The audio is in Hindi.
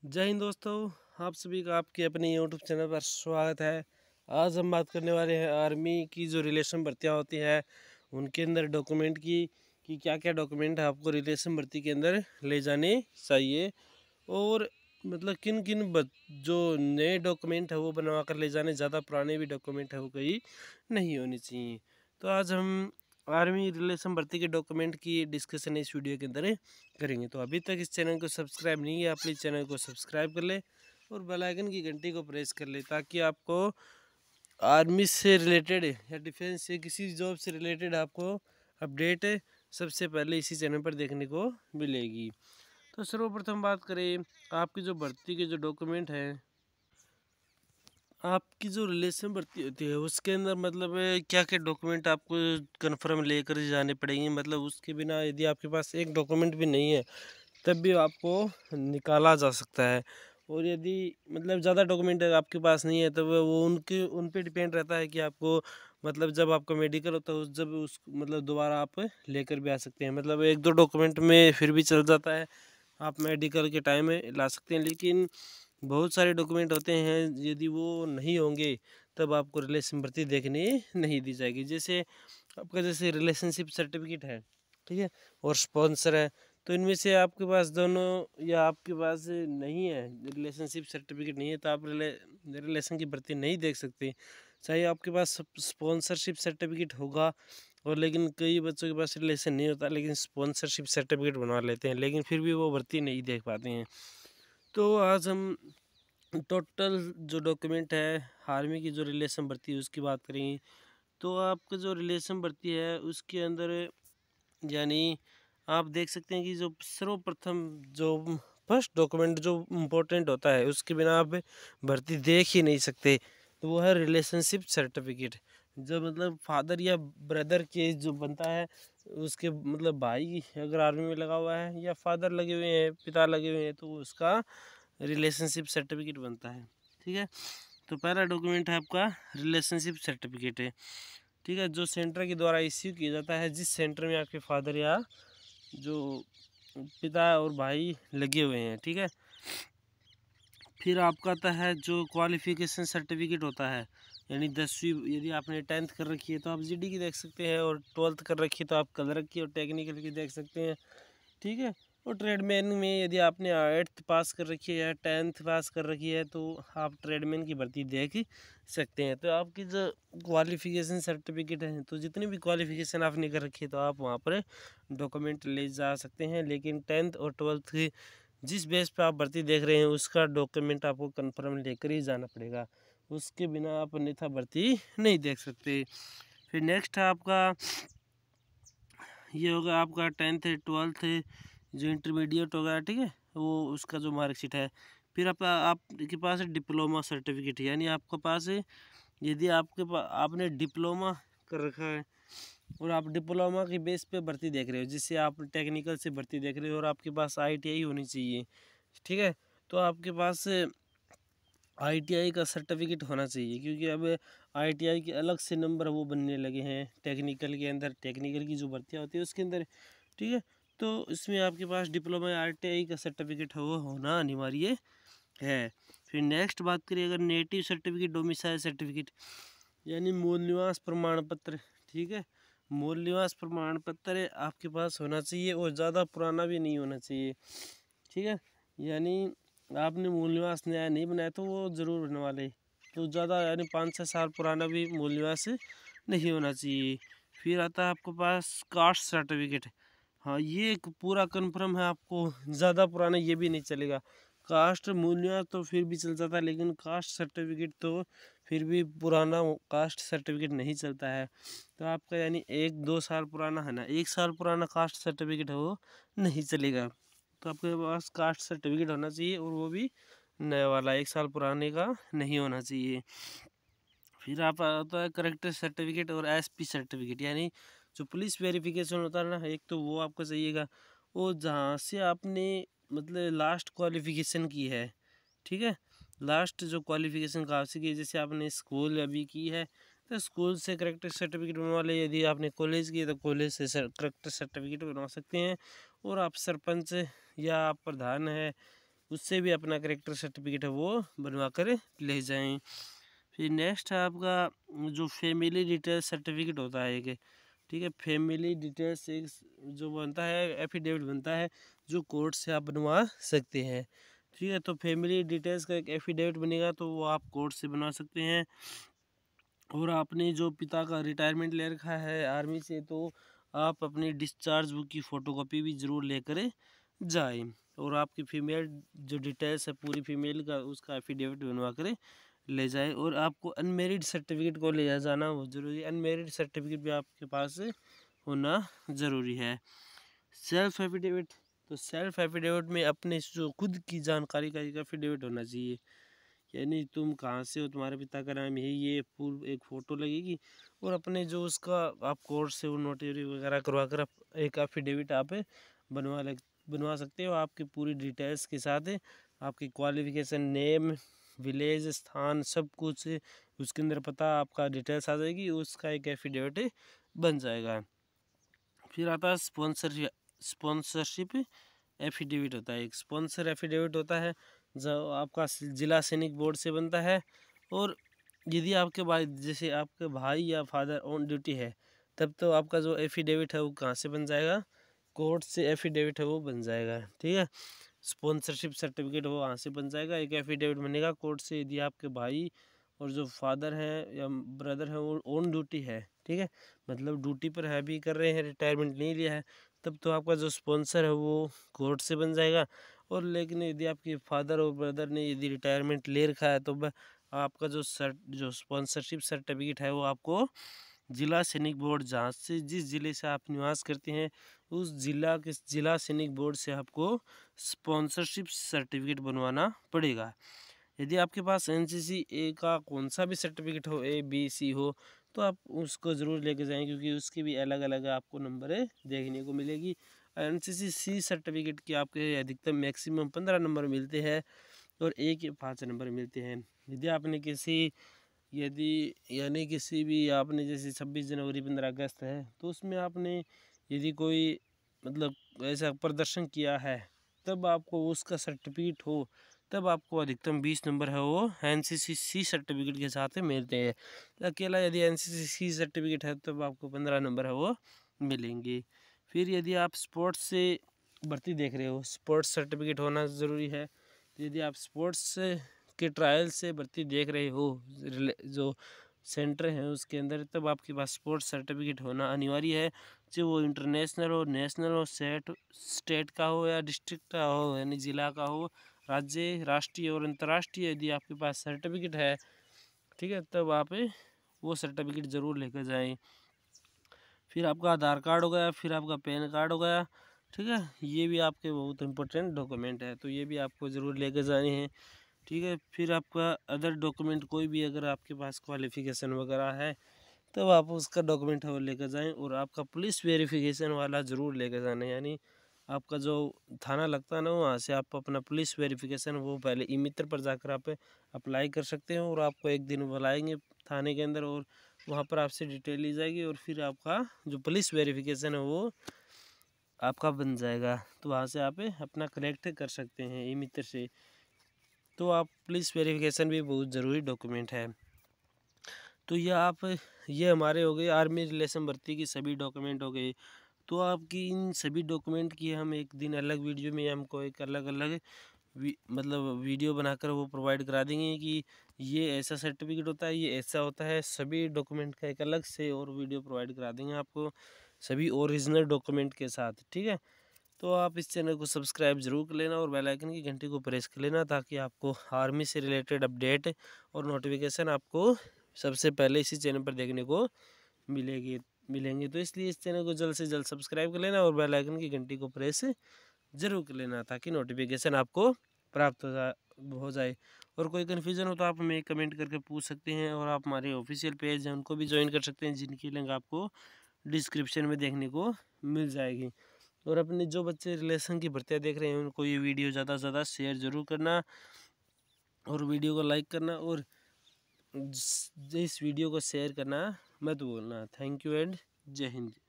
जय हिंद दोस्तों, आप सभी का आपके अपने यूट्यूब चैनल पर स्वागत है। आज हम बात करने वाले हैं आर्मी की जो रिलेशन भर्तियाँ होती है उनके अंदर डॉक्यूमेंट की कि क्या क्या डॉक्यूमेंट आपको रिलेशन भर्ती के अंदर ले जाने चाहिए और मतलब किन किन जो नए डॉक्यूमेंट है वो बनवा कर ले जाने, ज़्यादा पुराने भी डॉक्यूमेंट है वो कहीं नहीं होने चाहिए। तो आज हम आर्मी रिलेशन भर्ती के डॉक्यूमेंट की डिस्कशन इस वीडियो के अंदर करेंगे। तो अभी तक इस चैनल को सब्सक्राइब नहीं किया, प्लीज़ चैनल को सब्सक्राइब कर ले और बेल आइकन की घंटी को प्रेस कर ले ताकि आपको आर्मी से रिलेटेड या डिफेंस से किसी जॉब से रिलेटेड आपको अपडेट सबसे पहले इसी चैनल पर देखने को मिलेगी। तो सर्वप्रथम बात करें आपकी जो भर्ती के जो डॉक्यूमेंट हैं, आपकी जो रिलेशन भर्ती होती है उसके अंदर मतलब क्या क्या डॉक्यूमेंट आपको कन्फर्म लेकर जाने पड़ेंगे। मतलब उसके बिना यदि आपके पास एक डॉक्यूमेंट भी नहीं है तब भी आपको निकाला जा सकता है। और यदि मतलब ज़्यादा डॉक्यूमेंट आपके पास नहीं है तब वो उन पे डिपेंड रहता है कि आपको मतलब जब आपका मेडिकल होता है उस जब उस मतलब दोबारा आप लेकर भी आ सकते हैं। मतलब एक दो डॉक्यूमेंट में फिर भी चल जाता है, आप मेडिकल के टाइम में ला सकते हैं, लेकिन बहुत सारे डॉक्यूमेंट होते हैं यदि वो नहीं होंगे तब आपको रिलेशन भर्ती देखने नहीं दी जाएगी। जैसे आपका जैसे रिलेशनशिप सर्टिफिकेट है, ठीक है, और स्पॉन्सर है, तो इनमें से आपके पास दोनों या आपके पास नहीं है, रिलेशनशिप सर्टिफिकेट नहीं है तो आप रिलेशन की भर्ती नहीं देख सकते। चाहे आपके पास स्पॉन्सरशिप सर्टिफिकेट होगा और लेकिन कई बच्चों के पास रिलेशन नहीं होता लेकिन स्पॉन्सरशिप सर्टिफिकेट बनवा लेते हैं लेकिन फिर भी वो भर्ती नहीं देख पाते हैं। तो आज हम टोटल जो डॉक्यूमेंट है आर्मी की जो रिलेशन भर्ती है उसकी बात करेंगे। तो आपका जो रिलेशन भर्ती है उसके अंदर यानी आप देख सकते हैं कि जो सर्वप्रथम जो फर्स्ट डॉक्यूमेंट जो इम्पोर्टेंट होता है उसके बिना आप भर्ती देख ही नहीं सकते, तो वो है रिलेशनशिप सर्टिफिकेट। जो मतलब फादर या ब्रदर के जो बनता है उसके मतलब भाई अगर आर्मी में लगा हुआ है या फादर लगे हुए हैं, पिता लगे हुए हैं, तो उसका रिलेशनशिप सर्टिफिकेट बनता है। ठीक है, तो पहला डॉक्यूमेंट है आपका रिलेशनशिप सर्टिफिकेट है, ठीक है, जो सेंटर के द्वारा इश्यू किया जाता है जिस सेंटर में आपके फादर या जो पिता और भाई लगे हुए हैं। ठीक है, फिर आपका आता है जो क्वालिफिकेशन सर्टिफिकेट होता है, यानी 10वीं यदि आपने 10th कर रखी है तो आप जीडी की देख सकते हैं, और 12th कर रखी है तो आप क्लर्क की और टेक्निकल की देख सकते हैं। ठीक है, और ट्रेडमैन में यदि आपने 8th पास कर रखी है या 10th पास कर रखी है तो आप ट्रेडमैन की भर्ती देख सकते हैं। तो आपकी जो क्वालिफिकेशन सर्टिफिकेट है, तो जितनी भी क्वालिफिकेशन आपने कर रखी है तो आप वहाँ पर डॉक्यूमेंट ले जा सकते हैं, लेकिन 10th और 12th की जिस बेस पे आप भर्ती देख रहे हैं उसका डॉक्यूमेंट आपको कन्फर्म लेकर ही जाना पड़ेगा, उसके बिना आप अन्यथा भर्ती नहीं देख सकते। फिर नेक्स्ट है आपका ये होगा आपका 10th 12th जो इंटरमीडिएट होगा, ठीक है, वो उसका जो मार्कशीट है। फिर आपके पास डिप्लोमा सर्टिफिकेट, यानी आपके पास यदि आपके पास आपने डिप्लोमा कर रखा है और आप डिप्लोमा की बेस पे भर्ती देख रहे हो, जिससे आप टेक्निकल से भर्ती देख रहे हो और आपके पास आईटीआई होनी चाहिए, ठीक है, तो आपके पास आईटीआई का सर्टिफिकेट होना चाहिए, क्योंकि अब आईटीआई के अलग से नंबर वो बनने लगे हैं टेक्निकल के अंदर, टेक्निकल की जो भर्तियाँ होती है उसके अंदर। ठीक है, तो इसमें आपके पास डिप्लोमा या आईटीआई का सर्टिफिकेट हो होना अनिवार्य है। फिर नेक्स्ट बात करिए अगर नेटिव सर्टिफिकेट, डोमिसाइल सर्टिफिकेट, यानी मूल निवास प्रमाण पत्र। ठीक है, मूल निवास प्रमाण पत्र आपके पास होना चाहिए और ज़्यादा पुराना भी नहीं होना चाहिए। ठीक है, यानी आपने मूल निवास नया नहीं बनाया तो वो ज़रूर बनवा ले, तो ज़्यादा यानी 5-6 साल पुराना भी मूल निवास नहीं होना चाहिए। फिर आता है आपके पास कास्ट सर्टिफिकेट। हाँ, ये एक पूरा कन्फर्म है, आपको ज़्यादा पुराना ये भी नहीं चलेगा। कास्ट मूल निवास तो फिर भी चल जाता है लेकिन कास्ट सर्टिफिकेट तो फिर भी पुराना कास्ट सर्टिफिकेट नहीं चलता है। तो आपका यानी 1-2 साल पुराना है ना, 1 साल पुराना कास्ट सर्टिफिकेट है वो नहीं चलेगा। तो आपके पास कास्ट सर्टिफिकेट होना चाहिए और वो भी नया वाला, 1 साल पुराने का नहीं होना चाहिए। फिर आप आता है करेक्टर सर्टिफिकेट और एसपी सर्टिफिकेट, यानी जो पुलिस वेरिफिकेशन होता है ना, एक तो वो आपको चाहिएगा, वो जहाँ से आपने मतलब लास्ट क्वालिफिकेशन की है। ठीक है, लास्ट जो क्वालिफिकेशन कहाँ से की है, जैसे आपने स्कूल अभी की है तो स्कूल से करेक्टर सर्टिफिकेट बनवा ले, यदि आपने कॉलेज की है तो कॉलेज से करेक्टर सर्टिफिकेट बनवा सकते हैं। और आप सरपंच या आप प्रधान है उससे भी अपना करेक्टर सर्टिफिकेट है वो बनवा कर ले जाएं। फिर नेक्स्ट है आपका जो फैमिली डिटेल सर्टिफिकेट होता है एक, ठीक है। फैमिली डिटेल्स एक जो बनता है एफिडेविट बनता है जो कोर्ट से आप बनवा सकते हैं, ठीक है। तो फैमिली डिटेल्स का एक एफिडेविट बनेगा तो वो आप कोर्ट से बनवा सकते हैं। और आपने जो पिता का रिटायरमेंट ले रखा है आर्मी से तो आप अपनी डिस्चार्ज बुक की फ़ोटोकॉपी भी ज़रूर लेकर जाएं। और आपकी फ़ीमेल जो डिटेल्स है पूरी फीमेल का उसका एफिडेविट बनवा कर ले जाए। और आपको अनमेरिड सर्टिफिकेट को ले जाना वो ज़रूरी है, अनमेरिड सर्टिफिकेट भी आपके पास होना ज़रूरी है। सेल्फ एफिडेविट, तो सेल्फ एफिडेविट में अपने जो खुद की जानकारी का एक एफिडेविट होना चाहिए, यानी तुम कहाँ से हो, तुम्हारे पिता का नाम ये पूर्व एक फ़ोटो लगेगी। और अपने जो उसका आप कोर्ट से वो नोटरी वगैरह करवा कर एक एफिडेविट आप बनवा सकते हो आपकी पूरी डिटेल्स के साथ। आपकी क्वालिफ़िकेशन, नेम, विलेज, स्थान, सब कुछ उसके अंदर पता आपका डिटेल्स आ जाएगी, उसका एक एफिडेविट बन जाएगा। फिर आता है स्पॉन्सरशिप एफिडेविट होता है, एक स्पॉन्सर एफिडेविट होता है जो आपका जिला सैनिक बोर्ड से बनता है। और यदि आपके भाई जैसे आपके भाई या फादर ऑन ड्यूटी है तब तो आपका जो एफिडेविट है वो कहाँ से बन जाएगा, कोर्ट से एफिडेविट है वो बन जाएगा, ठीक है। स्पॉन्सरशिप सर्टिफिकेट वो वहाँ से बन जाएगा, एक एफिडेविट बनेगा कोर्ट से। यदि आपके भाई और जो फादर है या ब्रदर है वो ऑन ड्यूटी है, ठीक है, मतलब ड्यूटी पर है भी कर रहे हैं, रिटायरमेंट नहीं लिया है, तब तो आपका जो स्पॉन्सर है वो कोर्ट से बन जाएगा। और लेकिन यदि आपके फादर और ब्रदर ने यदि रिटायरमेंट ले रखा है तो आपका जो स्पॉन्सरशिप सर्टिफिकेट है वो आपको जिला सैनिक बोर्ड जहाँ से जिस ज़िले से आप निवास करते हैं उस जिला सैनिक बोर्ड से आपको स्पॉन्सरशिप सर्टिफिकेट बनवाना पड़ेगा। यदि आपके पास एनसीसी ए का कौन सा भी सर्टिफिकेट हो, ए बी सी हो, तो आप उसको ज़रूर लेके जाएं क्योंकि उसकी भी अलग अलग आपको नंबर देखने को मिलेगी। एनसीसी सी सर्टिफिकेट की आपके अधिकतम मैक्सिमम 15 नंबर मिलते हैं और ए के 5 नंबर मिलते हैं। यदि आपने यानी किसी भी आपने जैसे 26 जनवरी 15 अगस्त है तो उसमें आपने यदि कोई मतलब ऐसा प्रदर्शन किया है तब आपको उसका सर्टिफिकेट हो तब आपको अधिकतम 20 नंबर है वो एनसीसी सी सर्टिफिकेट के साथ मिलते हैं। अकेला यदि एनसीसी सी सर्टिफिकेट है तब आपको 15 नंबर है वो मिलेंगे। फिर यदि आप स्पोर्ट्स से भर्ती देख रहे हो, स्पोर्ट्स सर्टिफिकेट होना ज़रूरी है। तो यदि आप स्पोर्ट्स के ट्रायल से भर्ती देख रहे हो जो सेंटर है उसके अंदर, तब आपके पास स्पोर्ट्स सर्टिफिकेट होना अनिवार्य है, चाहे वो इंटरनेशनल हो, नेशनल हो, स्टेट का हो या डिस्ट्रिक्ट का हो, यानी ज़िला का हो, राज्य, राष्ट्रीय और अंतर्राष्ट्रीय यदि आपके पास सर्टिफिकेट है, ठीक है, तब आप वो सर्टिफिकेट ज़रूर लेकर जाएं। फिर आपका आधार कार्ड हो गया, फिर आपका पैन कार्ड हो गया, ठीक है, ये भी आपके बहुत इंपॉर्टेंट डॉक्यूमेंट है तो ये भी आपको ज़रूर लेकर जाने हैं, ठीक है। फिर आपका अदर डॉक्यूमेंट कोई भी अगर आपके पास क्वालिफ़िकेशन वगैरह है तब आप उसका डॉक्यूमेंट है वो लेकर जाएं। और आपका पुलिस वेरिफिकेशन वाला ज़रूर लेकर जाना है, यानी आपका जो थाना लगता है ना वहाँ से आप अपना पुलिस वेरिफिकेशन वो पहले ई मित्र पर जाकर आप अप्लाई कर सकते हैं और आपको एक दिन बुलाएंगे थाने के अंदर और वहाँ पर आपसे डिटेल ली जाएगी और फिर आपका जो पुलिस वेरिफिकेशन है वो आपका बन जाएगा। तो वहाँ से आप अपना कलेक्ट कर सकते हैं ई मित्र से। तो आप पुलिस वेरिफिकेशन भी बहुत ज़रूरी डॉक्यूमेंट है। तो ये हमारे हो गए आर्मी रिलेशन भर्ती की सभी डॉक्यूमेंट हो गए। तो आपकी इन सभी डॉक्यूमेंट की हम एक दिन अलग वीडियो में हमको एक अलग अलग मतलब वीडियो बनाकर वो प्रोवाइड करा देंगे कि ये ऐसा सर्टिफिकेट होता है, ये ऐसा होता है, सभी डॉक्यूमेंट का एक अलग से और वीडियो प्रोवाइड करा देंगे आपको सभी ओरिजिनल डॉक्यूमेंट के साथ, ठीक है। तो आप इस चैनल को सब्सक्राइब जरूर कर लेना और बेल आइकन की घंटी को प्रेस कर लेना ताकि आपको आर्मी से रिलेटेड अपडेट और नोटिफिकेशन आपको सबसे पहले इसी चैनल पर देखने को मिलेंगे। तो इसलिए इस चैनल को जल्द से जल्द सब्सक्राइब कर लेना और बेल आइकन की घंटी को प्रेस जरूर कर लेना ताकि नोटिफिकेशन आपको प्राप्त हो जाए। और कोई कन्फ्यूज़न हो तो आप हमें कमेंट करके पूछ सकते हैं और आप हमारे ऑफिशियल पेज हैं उनको भी ज्वाइन कर सकते हैं जिनकी लिंक आपको डिस्क्रिप्शन में देखने को मिल जाएगी। और अपने जो बच्चे रिलेशन की भर्तियाँ देख रहे हैं उनको ये वीडियो ज़्यादा से ज़्यादा शेयर ज़रूर करना और वीडियो को लाइक करना और इस वीडियो को शेयर करना मत भूलना। थैंक यू एंड जय हिंद।